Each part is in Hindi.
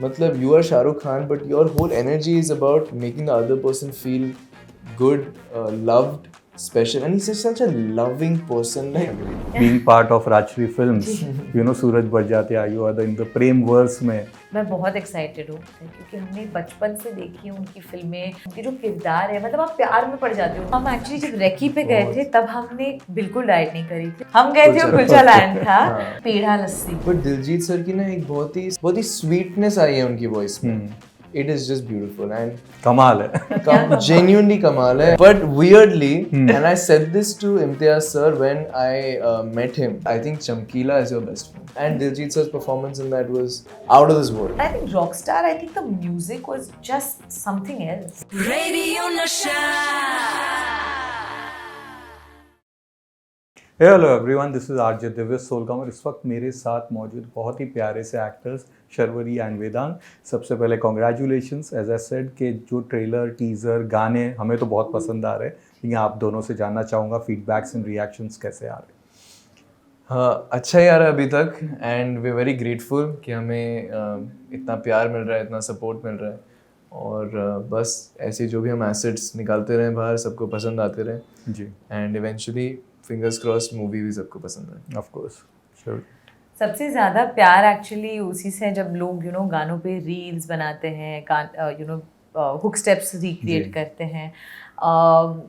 मतलब you are Shah Rukh Khan, but your whole energy is about making the other person feel good, loved, special, and he's just such a loving person. Like being part of Rajshri Films, you know, Suraj Barjatya, you are in the Prem verse में. मैं बहुत एक्साइटेड हूँ क्योंकि हमने बचपन से देखी है उनकी फिल्में, उनकी जो किरदार है, मतलब आप प्यार में पड़ जाते हो. हम एक्चुअली जब रेकी पे गए थे तब हमने बिल्कुल डाइट नहीं करी थी. हम गए थे कुलचा लैंड था, पेड़ा लस्सी. बट दिलजीत सर की ना एक बहुत ही स्वीटनेस आई है उनकी वॉइस में. It is just beautiful and कमाल है. genuinely कमाल है. But weirdly, and I said this to Imtiaz sir when I met him, I think Chamkila is your best friend. And Diljit sir's performance in that was out of this world. I think Rockstar, I think the music was just something else. Radio Nasha. Hello everyone, this is RJ Divya सोलगांव. इस वक्त मेरे साथ मौजूद बहुत ही प्यारे से एक्टर्स शर्वरी एंड वेदांग. सबसे पहले कॉन्ग्रेचुलेशंस. एज आई सेड कि जो ट्रेलर, टीज़र, गाने हमें तो बहुत पसंद आ रहे हैं, लेकिन आप दोनों से जानना चाहूँगा फीडबैक्स एंड रिएक्शंस कैसे आ रहे हैं. हाँ, अच्छा ही आ रहा है अभी तक एंड वी वेरी ग्रेटफुल कि हमें इतना प्यार मिल रहा है, इतना सपोर्ट मिल रहा है. और बस ऐसे जो भी हम एसेट्स निकालते रहें बाहर, सबको पसंद आते रहें जी. And eventually fingers cross movie भी सबको पसंद है. Of course, sure. सबसे ज़्यादा प्यार एक्चुअली उसी से जब लोग गानों पे रील्स बनाते हैं, हुक स्टेप्स रिक्रिएट करते हैं.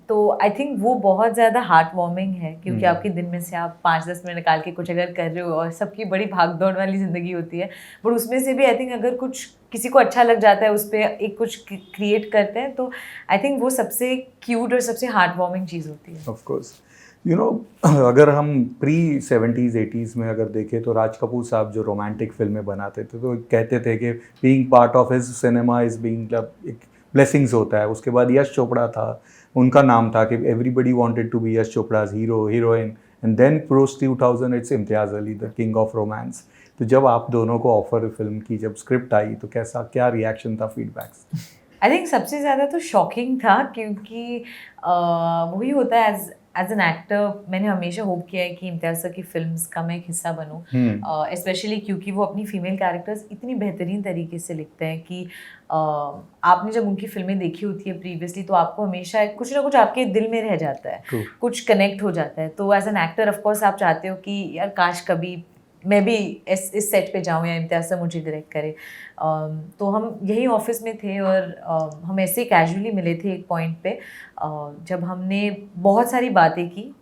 तो आई थिंक वो बहुत ज़्यादा हार्ट वार्मिंग है क्योंकि आपके दिन में से आप 5-10 मिनट निकाल के कुछ अगर कर रहे हो, और सबकी बड़ी भाग दौड़ वाली ज़िंदगी होती है, बट उसमें से भी आई थिंक अगर कुछ किसी को अच्छा लग जाता है, उस पर एक कुछ क्रिएट करते हैं, तो आई थिंक वो सबसे क्यूट और सबसे हार्ट वार्मिंग चीज़ होती है. Of course. यू नो, अगर हम प्री 70s 80s में अगर देखें तो राज कपूर साहब जो रोमांटिक फिल्में बनाते थे तो कहते थे कि being part of his cinema is being एक ब्लेसिंग्स होता है. उसके बाद यश चोपड़ा था, उनका नाम था कि everybody wanted to be Yash Chopra's hero heroine. And then post 2000 it's Imtiaz Ali, the king of romance. तो जब आप दोनों को ऑफर फिल्म की जब स्क्रिप्ट आई तो क्या रिएक्शन था, फीडबैक्स? आई थिंक सबसे ज़्यादा तो शॉकिंग था क्योंकि वही होता है एज एन एक्टर. मैंने हमेशा होप किया है कि इम्तियाज़ सर की फिल्म्स का मैं एक हिस्सा बनूं, स्पेशली क्योंकि वो अपनी फीमेल कैरेक्टर्स इतनी बेहतरीन तरीके से लिखते हैं कि आपने जब उनकी फिल्में देखी होती है प्रीवियसली तो आपको हमेशा कुछ ना कुछ आपके दिल में रह जाता है, कुछ कनेक्ट हो जाता है. तो एज एन एक्टर ऑफकोर्स आप चाहते हो कि यार काश कभी मैं भी इस सेट पे जाऊँ या इम्तियाज़ सर मुझे डायरेक्ट करे. तो हम यही ऑफिस में थे और हम ऐसे कैजुअली मिले थे एक पॉइंट पे, जब हमने बहुत सारी बातें की.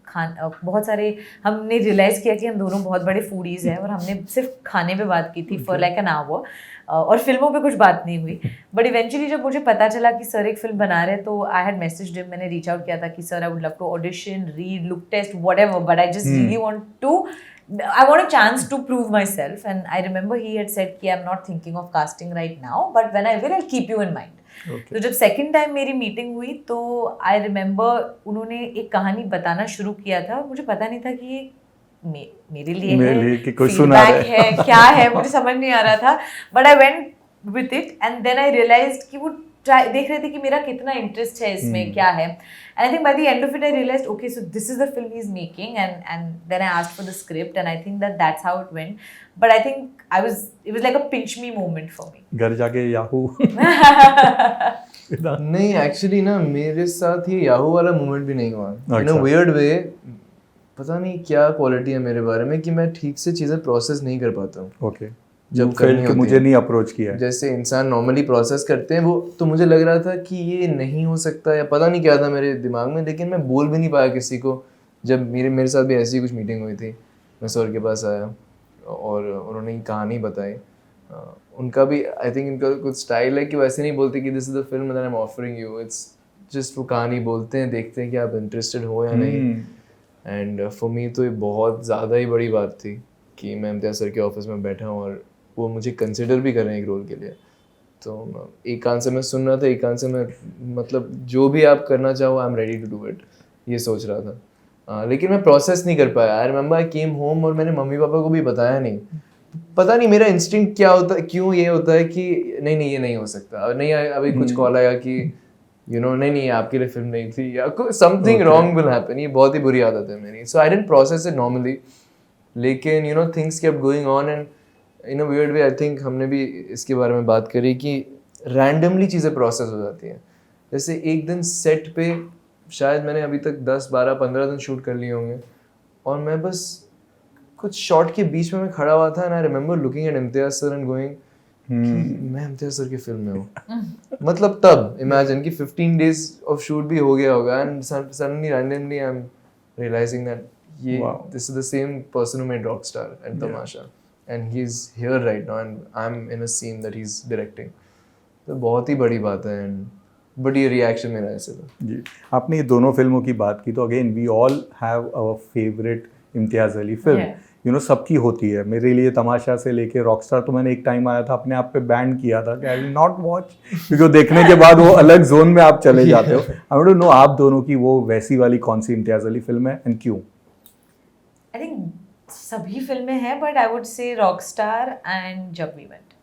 हमने रियलाइज़ किया कि हम दोनों बहुत बड़े फूडीज़ हैं और हमने सिर्फ खाने पे बात की थी फॉर लाइक एन आवर, और फिल्मों पे कुछ बात नहीं हुई. बट इवेंचुअली जब मुझे पता चला कि सर एक फिल्म बना रहे हैं तो आई हैड मैसेज्ड हिम. मैंने रीच आउट किया था कि sir I would love to audition, read, look test, whatever, but I just really I want a chance to prove myself, and I remember he had said कि I'm not thinking of casting right now, but when I will, I'll keep you in mind. Okay. तो जब सेकंड टाइम मेरी मीटिंग हुई तो आई रिमेंबर उन्होंने एक कहानी बताना शुरू किया था. मुझे पता नहीं था कि ये मेरे लिए कि कोई सुना रहा है क्या है, मुझे समझ नहीं आ रहा था. But I went with it and then I realised कि वो देख रहे थे कि मेरा कितना इंटरेस्ट है इसमें, क्या है. And I think by the end of it, I realized, okay, so this is the film he's making, and then I asked for the script, and I think that's how it went. But I think it was like a pinch me moment for me. घर जाके याहू. नहीं, एक्चुअली ना मेरे साथ ये याहू वाला मोमेंट भी नहीं हुआ. इन अ वियर्ड वे, पता नहीं क्या क्वालिटी है मेरे बारे में कि मैं ठीक से चीज़ें प्रोसेस नहीं कर पाता हूँ. ओके. जब करनी होती मुझे नहीं अप्रोच किया है जैसे इंसान नॉर्मली प्रोसेस करते हैं वो, तो मुझे लग रहा था कि ये नहीं हो सकता या पता नहीं क्या था मेरे दिमाग में, लेकिन मैं बोल भी नहीं पाया किसी को. जब मेरे साथ भी ऐसी कुछ मीटिंग हुई थी, मैं सर के पास आया और उन्होंने कहानी बताई. उनका भी आई थिंक इनका कुछ स्टाइल है कि वैसे नहीं बोलते कि this is the film that I am offering you. It's just वो कहानी बोलते हैं, देखते हैं कि आप इंटरेस्टेड हो या नहीं. एंड फॉर मी तो ये बहुत ज़्यादा ही बड़ी बात थी कि मैं इम्तियाज़ सर के ऑफिस में बैठा हूँ और वो मुझे कंसिडर भी कर रहे हैं एक रोल के लिए. तो एक कान से मैं सुन रहा था, एक कान से मैं मतलब जो भी आप करना चाहो I am ready to do it, ये सोच रहा था. लेकिन मैं प्रोसेस नहीं कर पाया. I remember I came home और मैंने मम्मी पापा को भी बताया नहीं. पता नहीं मेरा इंस्टिंक्ट क्या होता है, क्यों ये होता है कि नहीं ये नहीं हो सकता, नहीं अभी कुछ कॉल आएगा कि नहीं आपके लिए फिल्म नहीं थी या समथिंग रॉन्ग विल हैपन. ये बहुत ही बुरी आदत है मेरी. So I didn't process it normally, लेकिन things kept going on and in a weird way I think हमने भी इसके बारे में बात करी कि रैंडमली चीज़ें प्रोसेस हो जाती हैं. जैसे एक दिन सेट पे शायद मैंने अभी तक 10 12 15 दिन शूट कर लिए होंगे और मैं बस कुछ शॉट के बीच में मैं खड़ा हुआ था and I remember looking at Imtiaz sir and going कि मैं इम्तियाज सर की फिल्म में हूँ. मतलब तब इमेजिन कि 15 days ऑफ शूट भी हो गया होगा and suddenly randomly I am realizing that ये this is the same person who made Rockstar and Tamasha and he is here right now and I am in a scene that he is directing. तो बहुत ही बड़ी बात है एंड बड़ी रिएक्शन मेरा ऐसे तो. जी, आपने ये दोनों फिल्मों की बात की तो again we all have our favourite Imtiaz Ali film. You know सबकी होती है. मेरे लिए तमाशा से लेके रॉकस्टार तो मैंने एक टाइम आया था अपने आप पे बैन किया था कि आई विल नॉट वॉच, क्योंकि देखने के बाद वो अलग जोन में आप चले जाते हो. आई वांट टू नो आप दोनों की वो वैसी वाली कौन सी इम्तियाज अली फिल्म है एंड क्यों? आई थिंक सभी फिल्में हैं but I would say Rockstar and Jab we met.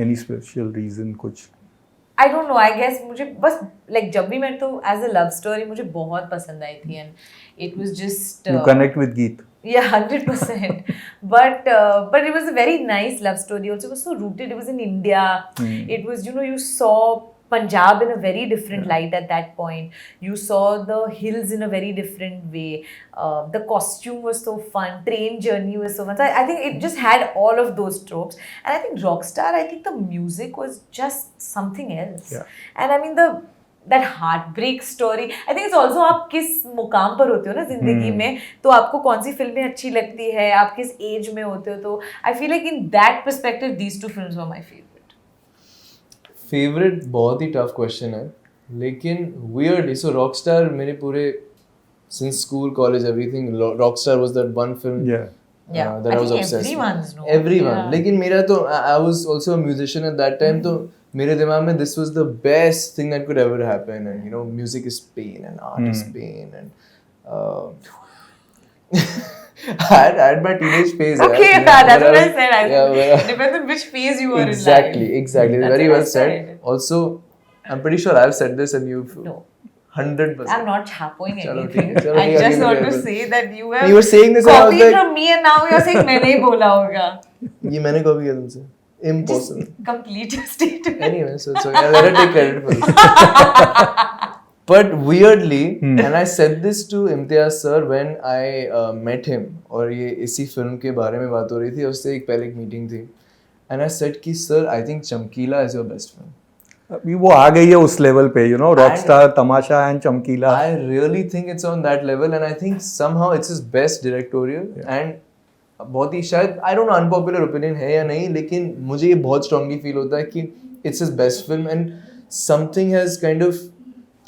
Any special reason कुछ? I don't know, I guess मुझे बस लाइक जब भी मैं तो एज अ लव स्टोरी मुझे बहुत पसंद आई थी and it was just you connect with गीत? Yeah, 100%. But it was a very nice love story. Also, it was so rooted. It was in India. It was, you know, you saw Punjab in a very different light at that point. You saw the hills in a very different way. The costume was so fun. Train journey was so fun. So I think it just had all of those tropes. And I think Rockstar, I think the music was just something else. Yeah. And I mean that heartbreak story. I think it's also आप किस मुकाम पर होते हो ना जिंदगी में, तो आपको कौन सी फिल्में अच्छी लगती है, आप किस एज में होते हो. तो I feel like in that perspective these two films were my favorite. Favourite बहुत ही टफ क्वेश्चन है लेकिन weirdly so Rockstar मेरे पूरे since school college everything Rockstar was that one film Yeah, that I was think obsessed everyone's with. no. Everyone. Yeah. लेकिन मेरा तो I was also a musician at that time तो मेरे दिमाग में this was the best thing that could ever happen and you know music is pain and art is pain and I had my teenage phase. Okay, yeah, that's what I said. yeah, Depends on which phase you were exactly, in life. exactly. That's Very what well I said. Also, I'm pretty sure I've said this and you've No. 100%. I'm not chapoing चलो anything. ठीक है, चलो I ठीक है, just give want me to a say that you have You were saying this and I was copied like, from me and now you're saying मैंने ही बोला होगा. ये मैंने कभी किया तुमसे? Impossible. Just complete your statement. Anyway, so yeah, let her take credit for this. But weirdly, and I said this to Imtiaz sir when I met him, और ये इसी फिल्म के बारे में बात हो रही थी, उससे एक पहले एक मीटिंग थी, and I said कि sir, I think चमकीला is your best film. अभी वो आ गई है उस लेवल पे, you know, Rockstar, Tamasha and चमकीला. I really think it's on that level, and I think somehow it's his best directorial, and बहुत ही शायद I don't know unpopular opinion है या नहीं, लेकिन मुझे ये बहुत strongly feel होता है कि it's his best film, and something has kind of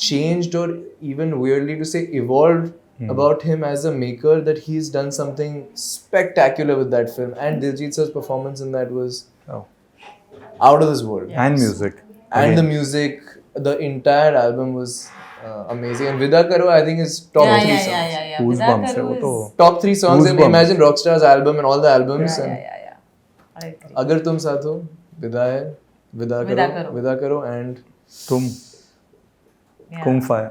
changed or even weirdly to say evolved about him as a maker, that he's done something spectacular with that film, and Diljit sir's performance in that was out of this world. And music. And the music, the entire album was amazing. And Vida Karo, I think, is top Yeah, 3 yeah, songs. yeah, yeah, yeah. Goosebumps Vida है वो Karo तो. is- Top 3 songs. And Goosebumps. imagine Rockstar's album and all the albums. Yeah, and yeah, yeah, yeah. I agree. अगर तुम साथ हो, Vida है, Vida Vida Karo, Karo. Vida Karo, and तुम Yeah. Kung fire.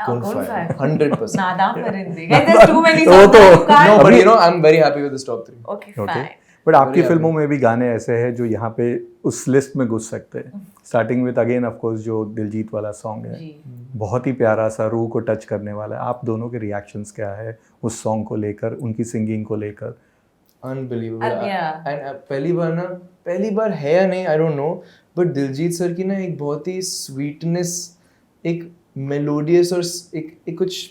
Kung Kung Fire. Fire. 100%. नादाम परिंदे. Guys, there's too many वो songs. तो- You can't- No, but you know, I'm very happy with this top 3. Okay, okay, fine. But आपकी Very फिल्मों में भी गाने ऐसे हैं जो यहाँ पे उस लिस्ट में घुस सकते हैं. Starting with again of course जो दिलजीत वाला सॉन्ग है, जी. बहुत ही प्यारा सा, रूह को टच करने वाला है. आप दोनों के रिएक्शंस क्या है उस सॉन्ग को लेकर, उनकी सिंगिंग को लेकर? Unbelievable. Yeah. And पहली बार है या नहीं, I don't know, but Diljit sir की ना एक बहुत ही sweetness, एक melodious और एक कुछ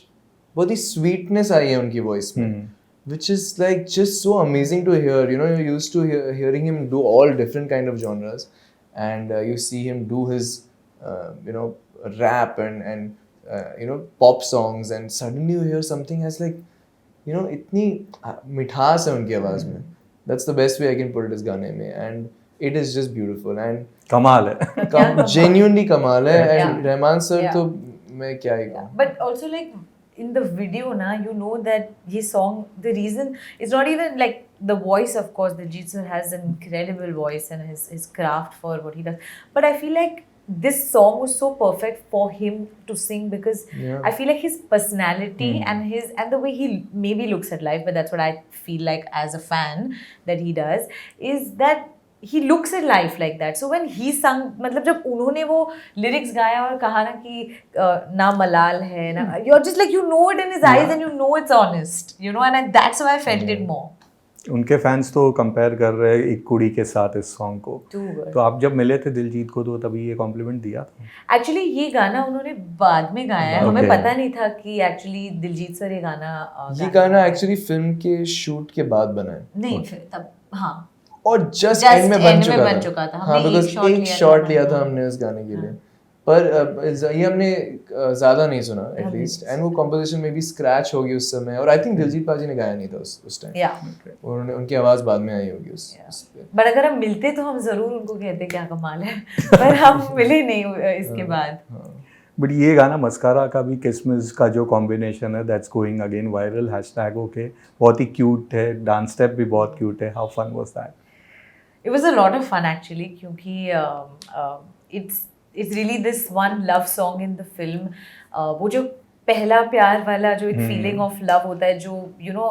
बहुत ही sweetness आई है उनकी voice में, which is like just so amazing to hear. You know, you're used to hearing him do all different kind of genres, and you see him do his, you know, rap and you know, pop songs, and suddenly you hear something as like, you know, इतनी मिठास है उनकी आवाज में. That's the best way I can put it इस गाने में, and it is just beautiful and कमाल है. genuinely कमाल है. Yeah. And Rahman sir Yeah. तो मैं क्या ही कहूँ. But also like in the video na, you know that his song, the reason it's not even like the voice, of course Diljit sir has an incredible voice and his craft for what he does, but I feel like this song was so perfect for him to sing because Yeah. I feel like his personality and the way he maybe looks at life, but that's what I feel like as a fan that he does, is that he looks at life like that. So when he sung, मतलब जब उन्होंने वो lyrics गाया और कहा ना कि ना मलाल है ना, you're just like, you know it in his eyes and you know it's honest, you know, and that's why I felt it more. उनके फैंस तो कंपेयर कर रहे हैं एक कुड़ी के साथ इस सॉन्ग को। Too good. तो आप जब मिले थे दिलजीत को तो तभी ये कॉम्प्लीमेंट दिया था? एक्चुअली ये गाना उन्होंने बाद में गाया है, हमें Okay. पता नहीं था कि एक्चुअली दिलजीत सर ये गाना ये गाना एक्चुअली फिल्म के शूट के बाद बना है नहीं, फिर तब हाँ और जस्ट Just एंड में end में बन बन चुका चुका था। था। हाँ, हमने बिकॉज एक एक shot शॉट लिया लिया था। था हमने उस गाने के लिए, पर ये हमने ज़्यादा नहीं सुना एटलीस्ट, एंड वो कंपोजिशन में भी स्क्रैच होगी उस समय, और आई थिंक दिलजीत पाजी ने गाया नहीं था उस टाइम, या उन्होंने उनकी आवाज़ बाद में आई होगी उस पे। बट अगर हम मिलते तो हम जरूर उनको कहते क्या कमाल है, पर हम मिले नहीं इसके बाद। बट ये गाना मस्कारा का भी किसमिस का जो कॉम्बिनेशन है that's going again viral hashtag okay, बहुत ही क्यूट है, डांस स्टेप भी बहुत क्यूट है। How fun was that? It was a lot of fun actually, क्योंकि it's really this one love song in the film. वो जो पहला प्यार वाला जो एक फीलिंग ऑफ लव होता है, जो यू नो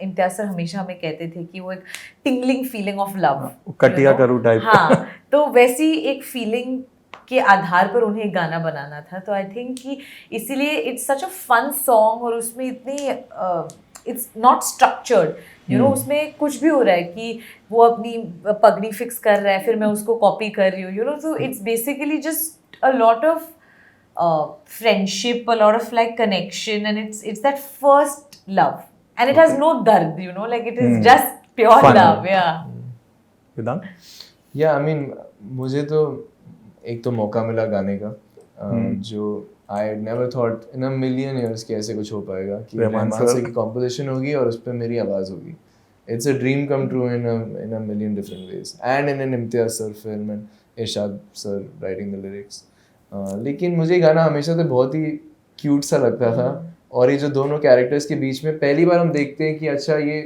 इम्तियाज सर हमेशा हमें कहते थे कि वो एक टिंगलिंग फीलिंग ऑफ लव, कटिया करूँ टाइप। हाँ, तो वैसी एक फीलिंग के आधार पर उन्हें एक गाना बनाना था। तो आई थिंक कि इसीलिए it's such a fun song, और उसमें इतनी it's not structured, you know, उसमें कुछ भी हो रहा है कि वो अपनी पगड़ी फिक्स कर रहा है, फिर मैं उसको कॉपी कर रही हूँ, you know, so it's basically just a lot of friendship, a lot of like connection, and it's that first love, and it has no dard, you know, like it is just pure Fun. love. Yeah. वेदांत? या आई मीन मुझे तो एक तो मौका मिला गाने का, जो I never thought in a million years कि ऐसे कुछ हो पाएगा कि रहमान रहमान सर सर की कॉम्पोजिशन होगी और उस पर मेरी आवाज़ होगी। It's a dream come true in a million different ways, and in an Imtiaz sir film and Irshad sir writing the lyrics. लेकिन मुझे गाना हमेशा से बहुत ही क्यूट सा लगता था, और ये जो दोनों कैरेक्टर्स के बीच में पहली बार हम देखते हैं कि अच्छा ये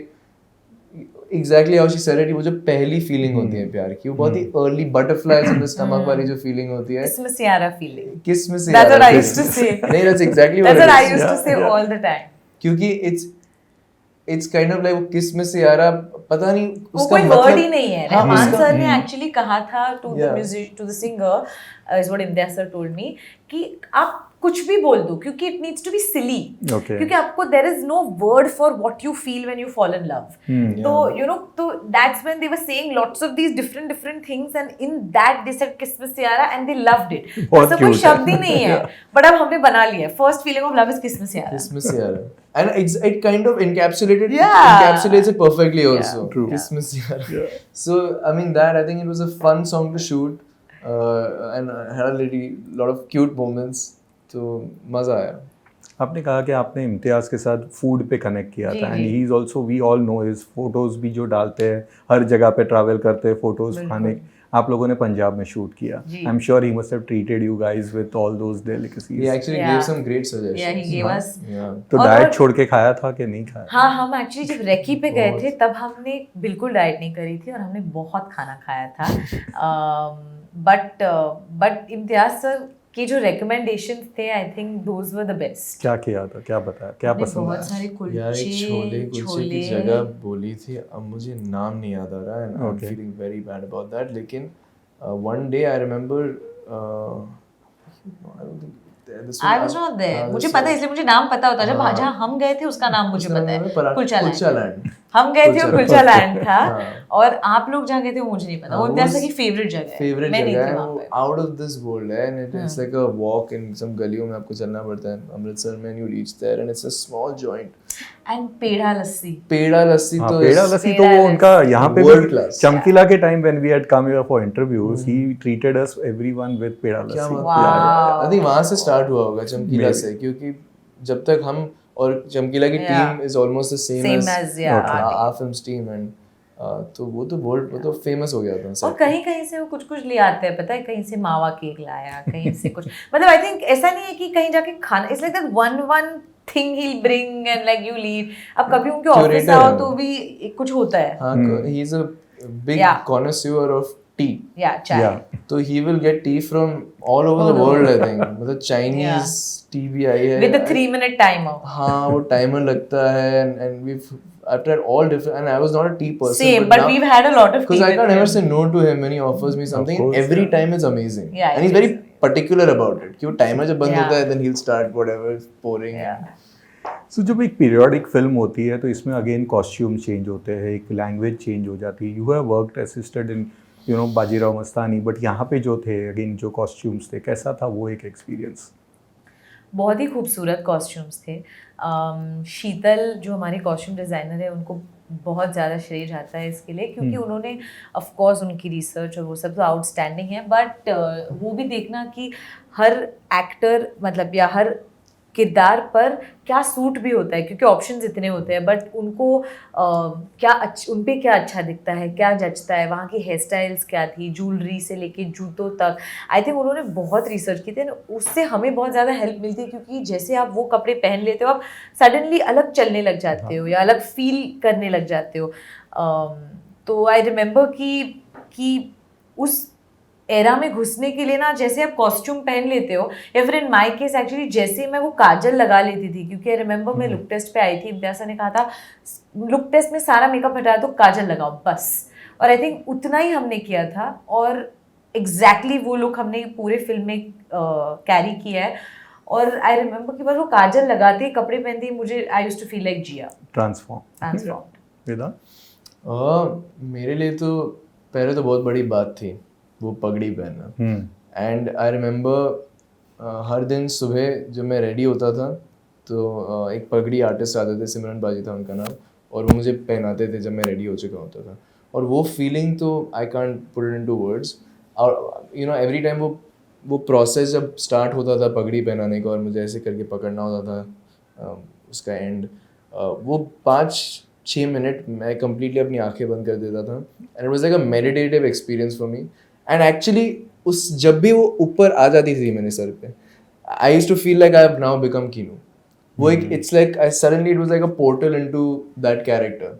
exactly how she said it, वो जो पहली फीलिंग होती है प्यार की, वो बहुत ही early butterflies in the stomach वाली जो फीलिंग होती है, Christmas Yara feeling. किस में से That's what यार I used to say. नहीं, that's exactly That's what what I it is. used to say all the time. क्योंकि it's kind of like वो किस में से यारा, पता नहीं वो उसका कोई मतलब वर्ड ही नहीं है। हाँ, रहमान उसका- सर ने एक्चुअली कहा था to the Yeah. Music, to the singer, is what Imtiaz sir told me, कि आप कुछ भी बोल दो, क्योंकि it needs to be silly, Okay. क्योंकि आपको there is no word for what you feel when you fall in love. तो यू नो, तो that's when they were saying lots of these different things, and in that they said किस्मत यारा, एंड दे लव्ड इट। बहुत ऐसा कोई cute शब्द ही है। नहीं है, बट अब हमने बना लिया, first feeling of love is किस्मत यारा। किस में से यारा, and it kind of encapsulates it perfectly also. True. किस में से यारा. So I mean that I think it was a fun song to shoot, and had a lot of cute moments. तो मजा आया। आपने कहा कि आपने इम्तियाज़ के साथ फूड पे कनेक्ट किया जी, था, एंड जी। He is also, we all know his photos भी जो डालते हैं, हर जगह पे ट्रैवल करते हैं फोटोज खाने। आप लोगों ने पंजाब में शूट किया, जी। I am sure he must have treated you guys with all those delicacies. He actually Yeah. gave some great suggestions. Yeah, he gave us. Yeah. तो और- डाइट छोड़ के खाया था कि नहीं खाया? हाँ, हम एक्चुअली जब रेकी पे गए थे तब हमने बिल्कुल डाइट नहीं करी थी, और हमने बहुत खाना खाया था। बट इम्तियाज सर के जो रिकमेंडेशंस थे, I think those were the best. क्या किया था, क्या बताया, क्या पसंद बहुत आया? सारे यार एक छोले कुलचे, कुलचे की जगह बोली थी, अब मुझे नाम नहीं याद आ रहा है, and I'm Okay. feeling very bad about that, लेकिन one day I remember I don't think this I was- was not there, हाँ, मुझे this पता है, was- इसलिए मुझे नाम पता होता। जब हाँ। जहाँ हम गए थे उसका नाम मुझे उसका पता नाम है, पराठा- कुलचा कुलचा लैंड। लैंड। हम गए थे, वो कुलचा कुलचा लैंड था, हाँ। और आप लोग जहाँ गए थे वो मुझे नहीं पता। हाँ, वो इम्तियाज सर वो की फेवरेट जगह है, फेवरेट मैं नहीं जगह थी है, वहाँ वो पे। आउट ऑफ दिस वर्ल्ड है, and it's like a walk in some गलियों में आपको चलना पड़ता है अमृतसर में, and you reach there and it's a small joint. And peda lassi, peda lassi हाँ, तो पेड़ा is- लस्सी तो पेड़ा वो उनका यहाँ पे World भी class. चमकीला के time when we had come here for interviews, he treated us everyone with peda क्या लस्सी। बात Wow. आई थिंक वहां से स्टार्ट हुआ होगा चमकीला Maybe. से, क्योंकि जब तक हम और चमकीला की Yeah. Team is almost the same Same as, yeah, our team. Our films team, and तो वो तो फेमस हो गया था और set पे। कहीं कहीं से वो कुछ कुछ ले आते हैं, पता है, कहीं से मावा केक लाया, कहीं से कुछ, मतलब आई थिंक ऐसा नहीं है कि कहीं जाके खाना, it's like that one thing he will bring and like you lead. अब कभी उनके ऑफिस Curator आओ है तो वो। भी कुछ होता है, हाँ, he is a big Yeah. connoisseur of tea. या चाय। Yeah. तो he will get tea from all over the world, I think. मतलब Chinese tea भी आई है। With a 3 minute timer. हाँ, वो टाइमर लगता है, and we've I've tried all different, and I was not a tea person. Same, but now, we've had a lot of because tea I with can't ever him. say no to him when he offers me something. course, Every yeah. time it's amazing. Yeah, and he's it very is. particular about it. कि वो timer जब बंद Yeah. होता है, then he'll start whatever pouring. Yeah. सो जब एक पीरियोडिक फिल्म होती है तो इसमें अगेन कॉस्ट्यूम चेंज होते हैं, एक लैंग्वेज चेंज हो जाती है. You have worked assisted in Bajirao Mastani, but यहाँ पे जो थे अगेन जो कॉस्ट्यूम्स थे, कैसा था वो एक एक्सपीरियंस? बहुत ही खूबसूरत कॉस्ट्यूम्स थे. शीतल जो हमारी कॉस्ट्यूम डिज़ाइनर है उनको बहुत ज़्यादा श्रेय जाता है इसके लिए, क्योंकि उन्होंने ऑफ कोर्स उनकी रिसर्च और वो सब तो आउटस्टैंडिंग है, बट वो भी देखना कि हर एक्टर मतलब या हर किरदार पर क्या सूट भी होता है, क्योंकि ऑप्शंस इतने होते हैं, बट उनको उन पे क्या अच्छा दिखता है, क्या जचता है, वहाँ की हेयर स्टाइल्स क्या थी, ज्वेलरी से लेके जूतों तक. आई थिंक उन्होंने बहुत रिसर्च की थी, उससे हमें बहुत ज़्यादा हेल्प मिलती है, क्योंकि जैसे आप वो कपड़े पहन लेते हो आप सडनली अलग चलने लग जाते हो या अलग फील करने लग जाते हो. तो आई रिमेंबर कि उस एरा में घुसने के लिए ना, जैसे आप कॉस्ट्यूम पहन लेते हो, या फिर इन माय केस एक्चुअली जैसे मैं वो काजल लगा लेती थी, क्योंकि आई रिमेंबर मैं लुक टेस्ट पे आई थी, इम्तियाज सर ने कहा था लुक टेस्ट में सारा मेकअप हटाया तो काजल लगाओ बस, और आई थिंक उतना ही हमने किया था, और एग्जैक्टली वो लुक हमने पूरे फिल्म में कैरी किया है. और आई रिमेंबर कि बस वो काजल लगाते ही, कपड़े पहनते ही मुझे I used to feel like Jiya transform. मेरे लिए तो पहले तो बहुत बड़ी बात थी वो पगड़ी पहनना. एंड आई रिमेंबर हर दिन सुबह जब मैं रेडी होता था तो एक पगड़ी आर्टिस्ट आते थे, सिमरन बाजी था उनका नाम, और वो मुझे पहनाते थे जब मैं रेडी हो चुका होता था. और वो फीलिंग तो आई can't put it into words. और एवरी टाइम वो प्रोसेस जब स्टार्ट होता था पगड़ी पहनाने का, और मुझे ऐसे करके पकड़ना होता था उसका एंड, वो 5-6 मिनट मैं कम्प्लीटली अपनी आंखें बंद कर देता था. And it was like a meditative experience for me. And actually उस जब भी वो ऊपर आ जाती थी मेरे सर पे, I used to feel like I have now become Keenu. वो एक it's like I suddenly it was like a portal into that character.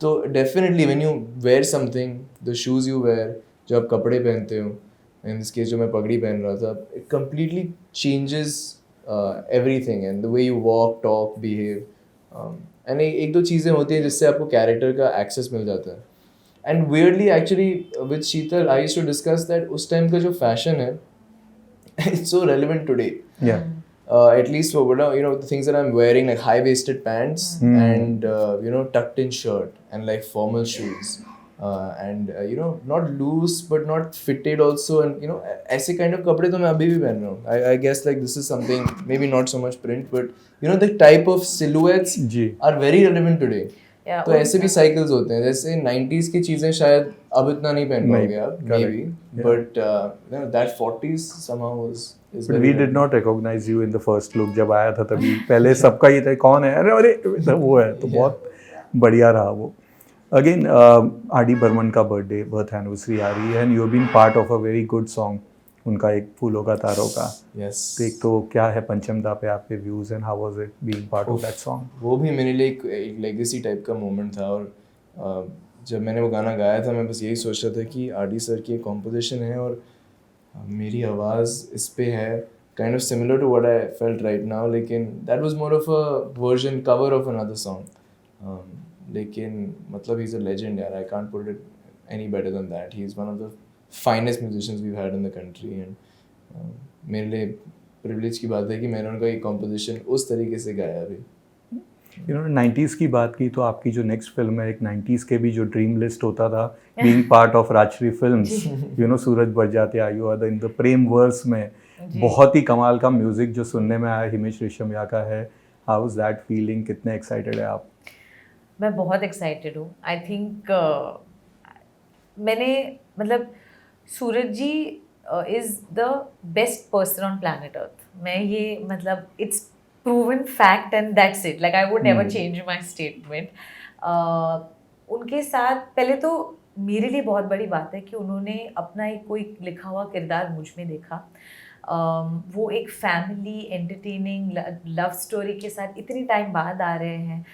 तो definitely when you wear something, the shoes you wear, जो आप कपड़े पहनते हो, इन दिस केस जो मैं पगड़ी पहन रहा था, it completely changes everything and the way you walk, talk, behave. And एक दो चीज़ें होती हैं जिससे आपको कैरेक्टर का एक्सेस मिल जाता है. And weirdly, actually, with Sheetal, I used to discuss that उस time का जो fashion है, it's so relevant today. Yeah. At least for the things that I'm wearing, like high-waisted pants and tucked in shirt and like formal shoes, and not loose but not fitted also, and ऐसे kind of कपड़े तो मैं अभी भी पहन रहा हूँ. I guess like this is something maybe not so much print, but the type of silhouettes are very relevant today. तो ऐसे भी साइकिल्स होते हैं, जैसे 90s की चीजें शायद अब इतना नहीं पहन पाओगे आप, may be, but that 40s somehow was But we did not recognize you in the first look. जब आया था तभी पहले सबका ये था कौन है, अरे तो वो है, तो बहुत बढ़िया रहा वो. Again RD. बर्मन का बर्थ एनिवर्सरी आ रही है, and you have been part of a very good song, उनका एक फूलों का तारों का. Yes. तो एक तो क्या है पंचमदा पे आपके views, and how was it being part of that song? वो भी मेरे लिए एक लेगेसी टाइप का मोमेंट था. और जब मैंने वो गाना गाया था, मैं बस यही सोच रहा था कि आर.डी. सर की एक कॉम्पोजिशन है और मेरी आवाज़ इस पे है, kind of similar to what I felt right now, लेकिन that was more of a version cover of another song. लेकिन मतलब ही इज़ अ लेजेंड यार, I can't put it any better than that. He is one of the finest musicians we had in the country. And मेरे लिए प्रिविलेज की बात है कि मैंने उनका ये कॉम्पोजिशन उस तरीके से गाया अभी. 90s की बात की तो आपकी जो नेक्स्ट फिल्म है, एक 90s के भी जो ड्रीम लिस्ट होता था, being part of Rajshri films, Suraj Barjatya आयु अद इन द प्रेम वर्स में, बहुत ही कमाल का म्यूजिक जो सुनने में आया हिमेश रेशमिया का है. How is that feeling? कितने एक्साइटेड है आप? मैं बहुत एक्साइटेड हूँ. आई थिंक मैंने मतलब Suraj ji is the best person on planet Earth. मैं ये मतलब it's proven fact and that's it. Like I would never change my statement. उनके साथ पहले तो मेरे लिए बहुत बड़ी बात है कि उन्होंने अपना एक कोई लिखा हुआ किरदार मुझ में देखा. वो एक फैमिली एंटरटेनिंग लव स्टोरी के साथ इतनी टाइम बाद आ रहे हैं.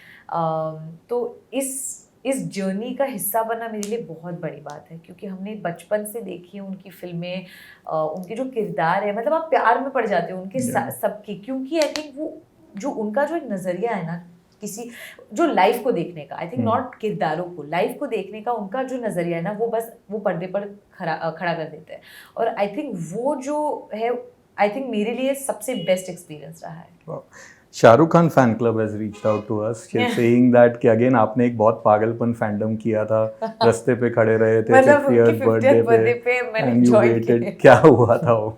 तो इस जर्नी का हिस्सा बनना मेरे लिए बहुत बड़ी बात है, क्योंकि हमने बचपन से देखी है उनकी फिल्में, उनके जो किरदार है, मतलब आप प्यार में पड़ जाते हो उनके सबकी, क्योंकि आई थिंक वो जो उनका जो एक नज़रिया है ना किसी जो लाइफ को देखने का, आई थिंक नॉट किरदारों को, लाइफ को देखने का उनका जो नज़रिया है ना, वो बस वो पर्दे पर खड़ा कर देते हैं। और आई थिंक वो जो है, आई थिंक मेरे लिए सबसे बेस्ट एक्सपीरियंस रहा है। Shahrukh Khan fan club has reached out to us saying that कि अगेन आपने एक बहुत पागलपन फैंडम किया था, रास्ते पे खड़े रहे थे 50th बर्थडे पे मैंने एंजॉय किया। क्या हुआ था वो?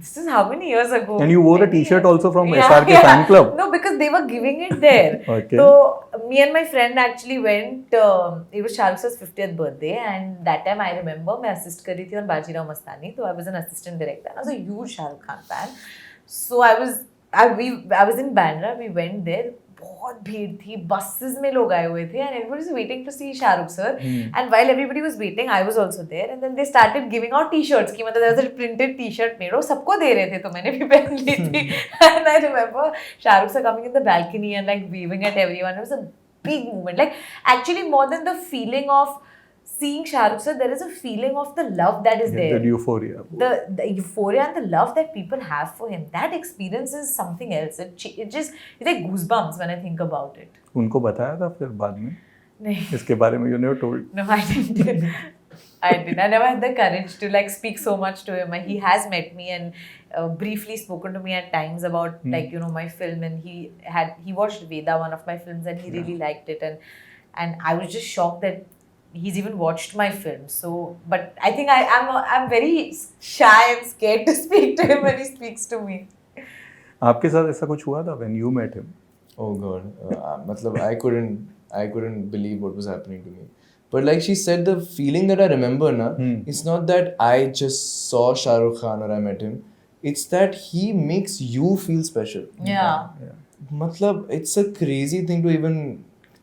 This is how many years ago? And you wore a T-shirt also from Yeah, SRK yeah. fan club. No, because they were giving it there. Okay. So me and my friend actually went. It was Shahrukh 50th birthday, and that time I remember मैं assist कर रही थी on Bajirao Mastani, so I was an assistant director. I was a huge Shahrukh Khan fan. So I was in Bandra. We went there. बहुत भीड़ थी, buses में लोग आए हुए थे, and everybody was waiting to see Shahrukh sir. And while everybody was waiting, I was also there. And then they started giving out T-shirts. कि मतलब there was a printed T-shirt made. वो सबको दे रहे थे, तो मैंने भी पहन ली थी. And I remember Shahrukh sir coming in the balcony and like waving at everyone. It was a big moment. Like actually more than the feeling of seeing Shahrukh sir, there is a feeling of the love that is there. The euphoria. The euphoria and the love that people have for him. That experience is something else. It's like goosebumps when I think about it. उनको बताया था फिर बाद में नहीं. इसके बारे में? You never told? No, I didn't. I never had the courage to like speak so much to him. He has met me and briefly spoken to me at times about like my film, and he watched Veda, one of my films, and he really liked it, and I was just shocked that he's even watched my film. So, but I think I'm very shy and scared to speak to him when he speaks to me. आपके साथ ऐसा कुछ हुआ था when you met him? Oh God, मतलब I couldn't believe what was happening to me. But like she said, the feeling that I remember na, it's not that I just saw Shah Rukh Khan or I met him. It's that he makes you feel special. Yeah. मतलब it's a crazy thing to even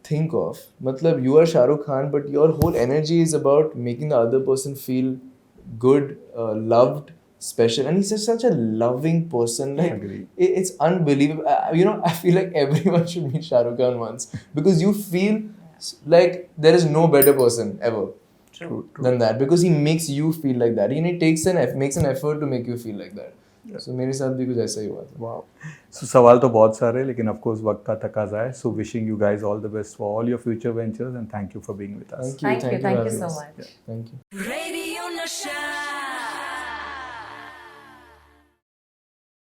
think of. मतलब you are Shah Rukh Khan, but your whole energy is about making the other person feel good, loved, special, and he's just such a loving person. Like it's unbelievable. I feel like everyone should meet Shah Rukh Khan once, because you feel like there is no better person ever than that, because he makes you feel like that. He makes an effort to make you feel like that. So मेरे साथ भी कुछ ऐसा ही हुआ था. Wow. So सवाल तो बहुत सारे, लेकिन of course वक्त का तकाजा है. So wishing you guys all the best for all your future ventures, and thank you for being with us. Thank you Thank you so Ravi. much. Thank you. Radio Nasha.